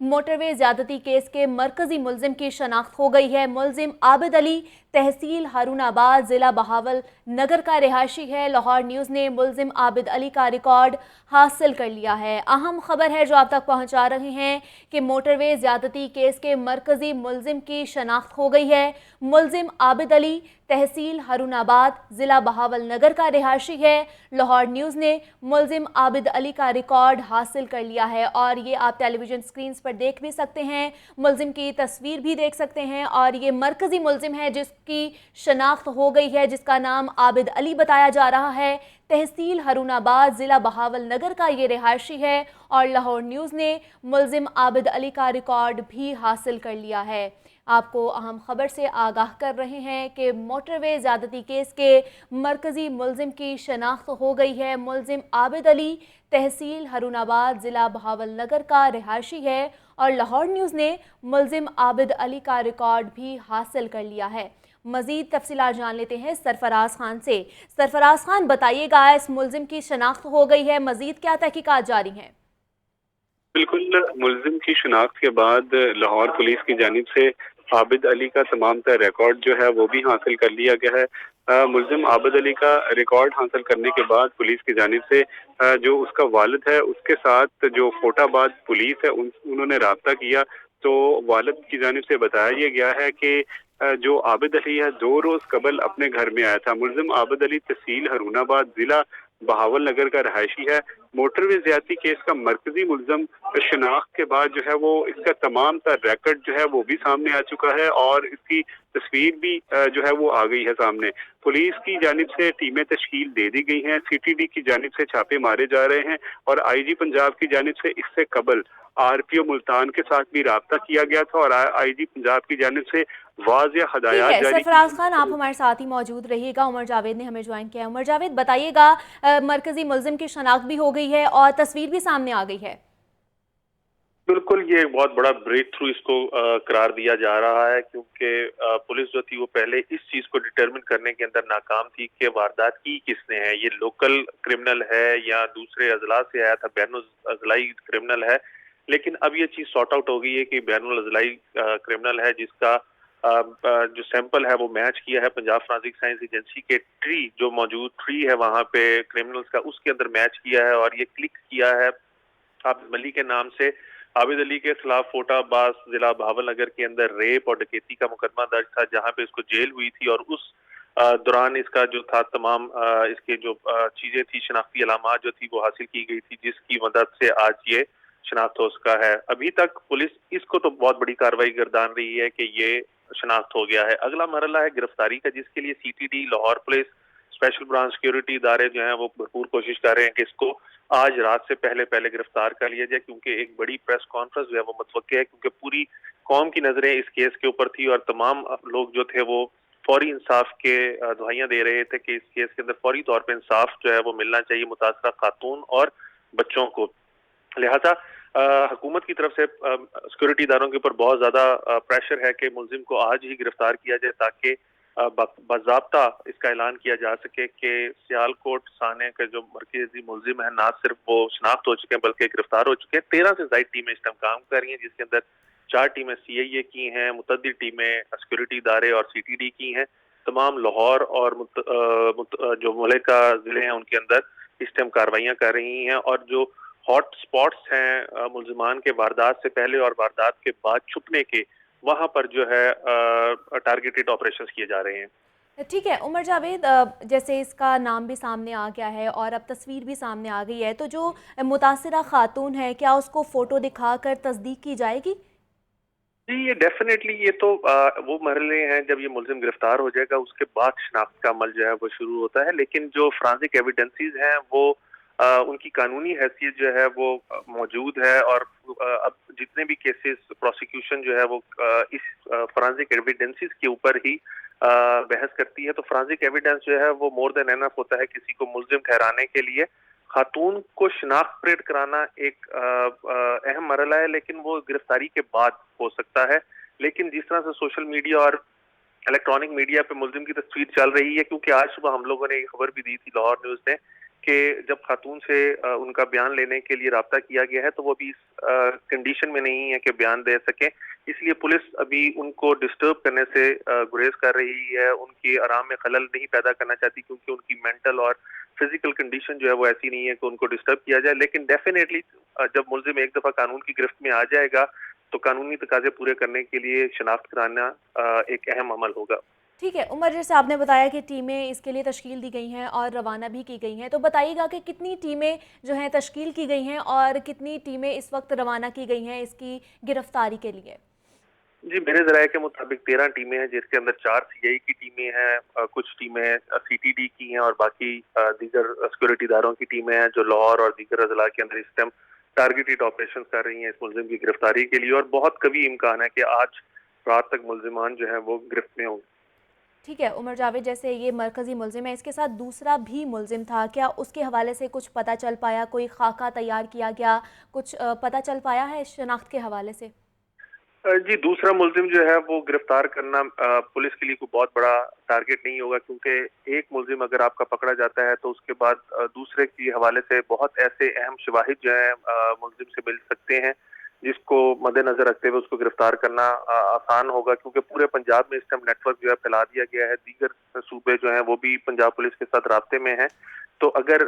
Motorway ज्यादती case के मरकजी मुलजिम की शनाख्त हो गई है। मुलजिम आबिद अली तहसील हारूनाबाद जिला बहावल नगर का रिहायशी है। लाहौर न्यूज़ ने मुलजिम आबिद अली का रिकॉर्ड हासिल कर लिया है। अहम खबर है जो आप तक पहुंचा रहे हैं कि मोटरवे ज्यादती केस के मरकजी मुलजिम की शनाख्त हो गई है। मुलजिम आबिद अली तहसील हारूनाबाद जिला बहावल नगर का रिहायशी है। लाहौर न्यूज़ ने मुलजिम आबिद अली का रिकॉर्ड हासिल कर लिया है और ये आप टेलीविजन स्क्रीन पर देख भी सकते हैं, मुलजिम की तस्वीर भी देख सकते हैं। और ये मरकजी मुलजिम है जिसकी शनाख्त हो गई है, जिसका नाम आबिद अली बताया जा रहा है। तहसील हारूनाबाद जिला बहावल नगर का ये रिहायशी है और लाहौर न्यूज़ ने मुलजिम आबिद अली का रिकॉर्ड भी हासिल कर लिया है। आपको अहम खबर से आगाह कर रहे हैं कि मोटरवे ज्यादती केस के मरकजी मुलजिम की शनाख्त हो गई है। मुलजिम आबिद अली तहसील हारूनाबाद ज़िला बहावल नगर का रिहायशी है और लाहौर न्यूज़ ने मुलजिम आबिद अली का रिकॉर्ड भी हासिल कर लिया है। मज़ीद तफसीलात जान लेते हैं सरफराज खान से। सरफराज खान, बताइएगा, इस मुलजिम की शनाख्त हो गई है, मज़ीद क्या तहकीकात जारी हैं? बिल्कुल, मुलजिम की शनाख्त के बाद लाहौर पुलिस की जानिब से आबिद अली का तमाम तर रिकॉर्ड जो है वो भी हासिल कर लिया गया है। मुलजिम आबिद अली का रिकॉर्ड हासिल करने के बाद पुलिस की जानिब से जो उसका वालिद है उसके साथ जो फोटाबाद पुलिस है उन्होंने राब्ता किया। तो वालिद की जानिब से बताया ये गया है कि जो आबिद अली है 2 रोज कबल अपने घर में आया था। मुलजिम आबिद अली तहसील हारूनाबाद जिला बहावल नगर का रहायशी है। मोटरवे ज्यादती केस का मरकजी मुलजिम शनाख्त के बाद जो है वो इसका तमाम तर रिकॉर्ड जो है वो भी सामने आ चुका है और इसकी तस्वीर भी जो है वो आ गई है सामने। पुलिस की जानिब से टीमें तश्कील दे दी गई हैं, सीटीडी की जानिब से छापे मारे जा रहे हैं और आईजी पंजाब की जानिब से इससे कबल आरपीओ मुल्तान के साथ भी राब्ता किया गया था और आईजी पंजाब की जानिब से वाज़ेह ठीक हदायत है जारी सरफराज की। खान, आप हमारे साथ ही मौजूद रहिएगा। उमर जावेद ने हमें ज्वाइन किया है। उमर जावेद, बताइएगा, मरकजी मुलजिम की शनाख्त भी हो गई है और तस्वीर भी सामने आ गई है। बिल्कुल, ये एक बहुत बड़ा ब्रेक थ्रू इसको करार दिया जा रहा है, क्योंकि पुलिस जो थी वो पहले इस चीज को डिटरमिन करने के अंदर नाकाम थी कि वारदात की किसने है, ये लोकल क्रिमिनल है या दूसरे अजला से आया था, बैनुल अजलाई क्रिमिनल है। लेकिन अब ये चीज सॉर्ट आउट हो गई है कि बैनुल अजलाई क्रिमिनल है, जिसका जो सैंपल है वो मैच किया है पंजाब फॉरेंसिक साइंस एजेंसी के ट्री, जो मौजूद ट्री है वहां पे क्रिमिनल्स का, उसके अंदर मैच किया है और ये क्लिक किया है आबिद अली के नाम से। आबिद अली के खिलाफ फोटाबाज जिला बहावल नगर के अंदर रेप और डकैती का मुकदमा दर्ज था, जहां पे इसको जेल हुई थी और उस दौरान इसका जो था तमाम इसके जो चीजें थी, शनाख्ती अलामात जो थी वो हासिल की गई थी, जिसकी मदद से आज ये शनाख्त हो सका है। अभी तक पुलिस इसको तो बहुत बड़ी कार्रवाई गर्दान रही है कि ये शनाख्त हो गया है। अगला मरला है गिरफ्तारी का, जिसके लिए CTD, Lahore police, special branch security इदारे जो हैं वो भरपूर कोशिश कर रहे हैं कि इसको आज रात से पहले पहले गिरफ्तार कर लिया जाए, क्योंकि एक बड़ी प्रेस कॉन्फ्रेंस जो है वो मुतवक्के है, क्योंकि पूरी कौम की नजरें इस केस के ऊपर थी और तमाम लोग जो थे वो फौरी इंसाफ के दुहाइयां दे रहे थे कि इस केस के अंदर फौरी तौर पर इंसाफ जो है वो मिलना चाहिए मुतासरा खातून और बच्चों को। लिहाजा हुकूमत की तरफ से सिक्योरिटी इदारों के ऊपर बहुत ज्यादा प्रेशर है कि मुलजिम को आज ही गिरफ्तार किया जाए, ताकि बाज़ाब्ता इसका ऐलान किया जा सके कि सियालकोट थाने के जो मरकजी मुलजिम है ना सिर्फ वो शनाख्त हो चुके हैं बल्कि गिरफ्तार हो चुके हैं। 13 से ज्यादा टीमें इस टाइम काम कर रही हैं, जिसके अंदर 4 टीमें सीआईए की हैं, मुतअद्दिद टीमें सिक्योरिटी इदारे और सीटीडी की हैं। तमाम लाहौर और जो मुल्का जिले हैं उनके अंदर इस टाइम कार्रवाइयां कर रही हैं और जो हॉट स्पॉट्स हैं मुलजिमान के वारदात से पहले और वारदात के बाद छुपने के, वहां पर जो है टारगेटेड ऑपरेशंस किए जा रहे हैं। ठीक है उमर जावेद, जैसे इसका नाम भी सामने आ गया है और अब तस्वीर भी सामने आ गई है, तो जो मुतासिरा खातून है क्या उसको फ़ोटो दिखाकर तस्दीक की जाएगी? जी, ये डेफिनेटली, ये तो वो मरहले हैं जब ये मुलजिम गिरफ्तार हो जाएगा उसके बाद शनाख्त का अमल जो है वो शुरू होता है। लेकिन जो फोरेंसिक एविडेंसेस हैं वो उनकी कानूनी हैसियत जो है वो मौजूद है और अब जितने भी केसेस प्रोसिक्यूशन जो है वो इस फोरेंसिक एविडेंसेस के ऊपर ही बहस करती है। तो फोरेंसिक एविडेंस जो है वो मोर देन एनफ होता है किसी को मुलजिम ठहराने के लिए। खातून को शनाख्त परेड कराना एक अहम मरला है, लेकिन वो गिरफ्तारी के बाद हो सकता है। लेकिन जिस तरह से सोशल मीडिया और इलेक्ट्रॉनिक मीडिया पे मुलजिम की तस्वीर चल रही है, क्योंकि आज सुबह हम लोगों ने एक खबर भी दी थी लाहौर न्यूज ने کہ جب خاتون سے ان کا بیان لینے کے لیے رابطہ کیا گیا ہے تو وہ بھی اس کنڈیشن میں نہیں ہے کہ بیان دے سکیں، اس لیے پولیس ابھی ان کو ڈسٹرب کرنے سے گریز کر رہی ہے، ان کی آرام میں خلل نہیں پیدا کرنا چاہتی کیونکہ ان کی مینٹل اور فزیکل کنڈیشن جو ہے وہ ایسی نہیں ہے کہ ان کو ڈسٹرب کیا جائے، لیکن ڈیفینیٹلی جب ملزم ایک دفعہ قانون کی گرفت میں آ جائے گا تو قانونی تقاضے پورے کرنے کے لیے شناخت کرانا ایک اہم عمل ہوگا۔ ٹھیک ہے عمر، جیسے آپ نے بتایا کہ ٹیمیں اس کے لیے تشکیل دی گئی ہیں اور روانہ بھی کی گئی ہیں، تو بتائیے گا کہ کتنی ٹیمیں جو ہیں تشکیل کی گئی ہیں اور کتنی ٹیمیں اس وقت روانہ کی گئی ہیں اس کی گرفتاری کے لیے؟ جی، میرے ذرائع کے مطابق 13 ٹیمیں ہیں جس کے اندر 4 سی آئی کی ٹیمیں ہیں، کچھ ٹیمیں سی ٹی ڈی کی ہیں اور باقی دیگر سیکورٹی اداروں کی ٹیمیں ہیں جو لاہور اور دیگر اضلاع کے اندر اس ٹائم ٹارگیٹڈ آپریشن کر رہی ہیں اس ملزم کی گرفتاری کے لیے، اور بہت کبھی امکان ہے کہ آج رات تک ملزمان جو ہیں وہ گرفت میں ہوں۔ ٹھیک ہے عمر جاوید، جیسے یہ مرکزی ملزم ہے، اس کے ساتھ دوسرا بھی ملزم تھا، کیا اس کے حوالے سے کچھ پتہ چل پایا؟ کوئی خاکہ تیار کیا گیا؟ کچھ پتہ چل پایا ہے شناخت کے حوالے سے؟ جی، دوسرا ملزم جو ہے وہ گرفتار کرنا پولیس کے لیے کوئی بہت بڑا ٹارگیٹ نہیں ہوگا، کیونکہ ایک ملزم اگر آپ کا پکڑا جاتا ہے تو اس کے بعد دوسرے کے حوالے سے بہت ایسے اہم شواہد جو ہیں ملزم سے مل سکتے ہیں جس کو مد نظر رکھتے ہوئے اس کو گرفتار کرنا آسان ہوگا، کیونکہ پورے پنجاب میں اس ٹائم نیٹ ورک جو ہے پھیلا دیا گیا ہے، دیگر صوبے جو ہیں وہ بھی پنجاب پولیس کے ساتھ رابطے میں ہیں، تو اگر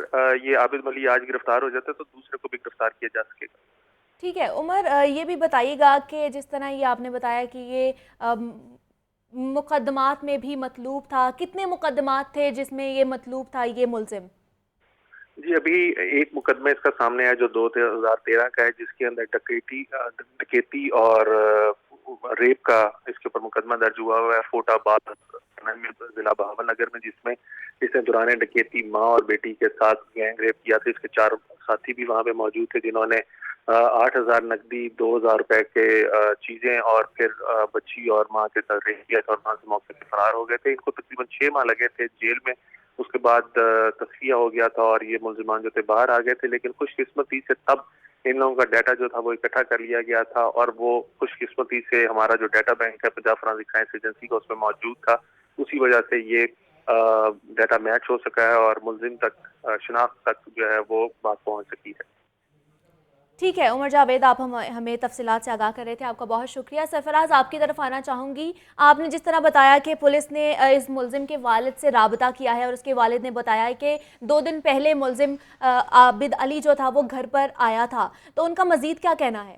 یہ عابد ملی آج گرفتار ہو جاتا ہے تو دوسرے کو بھی گرفتار کیا جا سکے گا۔ ٹھیک ہے عمر، یہ بھی بتائیے گا کہ جس طرح یہ آپ نے بتایا کہ یہ مقدمات میں بھی مطلوب تھا، کتنے مقدمات تھے جس میں یہ مطلوب تھا یہ ملزم؟ جی، ابھی ایک مقدمہ اس کا سامنے ہے جو 2013 کا ہے، جس کے اندر ڈکیتی اور ریپ کا اس کے اوپر مقدمہ درج ہوا ہے فوٹ آباد ضلع بہاول نگر میں، جس میں اس نے دوران ڈکیتی ماں اور بیٹی کے ساتھ گینگ ریپ کیا تھا۔ اس کے 4 ساتھی بھی وہاں پہ موجود تھے جنہوں نے 8,000 نقدی، 2,000 روپے کے چیزیں اور پھر بچی اور ماں کے ساتھ ریپ کیا تھا اور وہاں سے موقع سے فرار ہو گئے تھے۔ ان کو تقریباً 6 ماہ لگے تھے جیل میں، اس کے بعد تصفیہ ہو گیا تھا اور یہ ملزمان جو تھے باہر آ گئے تھے، لیکن خوش قسمتی سے تب ان لوگوں کا ڈیٹا جو تھا وہ اکٹھا کر لیا گیا تھا اور وہ خوش قسمتی سے ہمارا جو ڈیٹا بینک ہے پنجاب فرانزک سائنس ایجنسی کا اس میں موجود تھا، اسی وجہ سے یہ ڈیٹا میچ ہو سکا ہے اور ملزم تک شناخت تک جو ہے وہ بات پہنچ سکی ہے۔ ٹھیک ہے عمر جاوید، آپ ہمیں تفصیلات سے آگاہ کر رہے تھے، آپ کا بہت شکریہ۔ سرفراز، آپ کی طرف آنا چاہوں گی۔ آپ نے جس طرح بتایا کہ پولیس نے اس ملزم کے والد سے رابطہ کیا ہے اور اس کے والد نے بتایا کہ 2 دن پہلے ملزم عابد علی جو تھا وہ گھر پر آیا تھا، تو ان کا مزید کیا کہنا ہے؟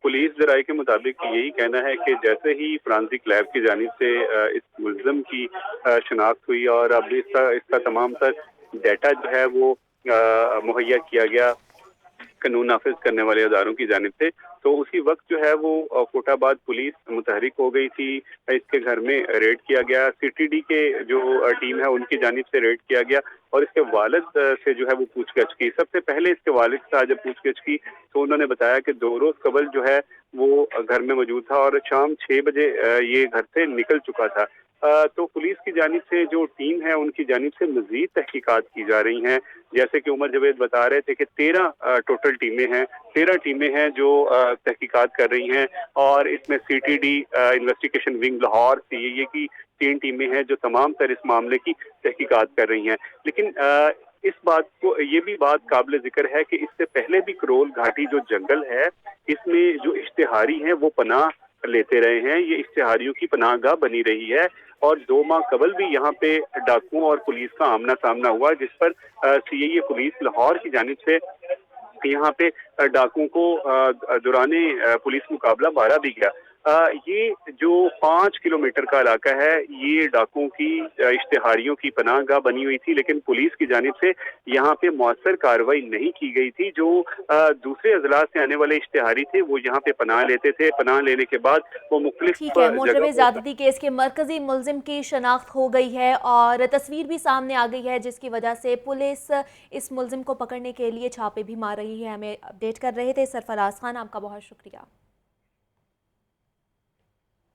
پولیس ذرائع کے مطابق یہی کہنا ہے کہ جیسے ہی فرانزک لیب کی جانب سے اس ملزم کی شناخت ہوئی اور اب اس کا تمام تر ڈیٹا جو ہے وہ مہیا کیا گیا قانون نافذ کرنے والے اداروں کی جانب سے، تو اسی وقت جو ہے وہ کوٹ آباد پولیس متحرک ہو گئی تھی، اس کے گھر میں ریڈ کیا گیا، سی ٹی ڈی کے جو ٹیم ہے ان کی جانب سے ریڈ کیا گیا اور اس کے والد سے جو ہے وہ پوچھ گچھ کی۔ سب سے پہلے اس کے والد سے جب پوچھ گچھ کی تو انہوں نے بتایا کہ 2 روز قبل جو ہے وہ گھر میں موجود تھا اور شام 6 بجے یہ گھر سے نکل چکا تھا۔ تو پولیس کی جانب سے جو ٹیم ہے ان کی جانب سے مزید تحقیقات کی جا رہی ہیں، جیسے کہ عمر جاوید بتا رہے تھے کہ 13 ٹوٹل ٹیمیں ہیں، 13 ٹیمیں ہیں جو تحقیقات کر رہی ہیں اور اس میں C T D investigation wing Lahore C A A کی 3 ٹیمیں ہیں جو تمام تر اس معاملے کی تحقیقات کر رہی ہیں۔ لیکن اس بات کو یہ بھی بات قابل ذکر ہے کہ اس سے پہلے بھی کرول گھاٹی جو جنگل ہے اس میں جو اشتہاری ہیں وہ پناہ لیتے رہے ہیں، یہ اشتہاریوں کی پناہ گاہ بنی رہی ہے اور 2 ماہ قبل بھی یہاں پہ ڈاکوؤں اور پولیس کا آمنا سامنا ہوا، جس پر سی اے اے پولیس لاہور کی جانب سے یہاں پہ ڈاکوؤں کو دوران پولیس مقابلہ مارا بھی گیا۔ یہ جو 5 کلومیٹر کا علاقہ ہے یہ ڈاکوؤں کی اشتہاریوں کی پناہ گاہ بنی ہوئی تھی، لیکن پولیس کی جانب سے یہاں پہ مؤثر کارروائی نہیں کی گئی تھی۔ جو دوسرے اضلاع سے آنے والے اشتہاری تھے وہ یہاں پہ پناہ لیتے تھے، پناہ لینے کے بعد وہ مختلف ٹھیک ہے، موجب جگہ زیادتی کیس کے مرکزی ملزم کی شناخت ہو گئی ہے اور تصویر بھی سامنے آ گئی ہے، جس کی وجہ سے پولیس اس ملزم کو پکڑنے کے لیے چھاپے بھی مار رہی ہے۔ ہمیں اپڈیٹ کر رہے تھے سرفراز خان، آپ کا بہت شکریہ۔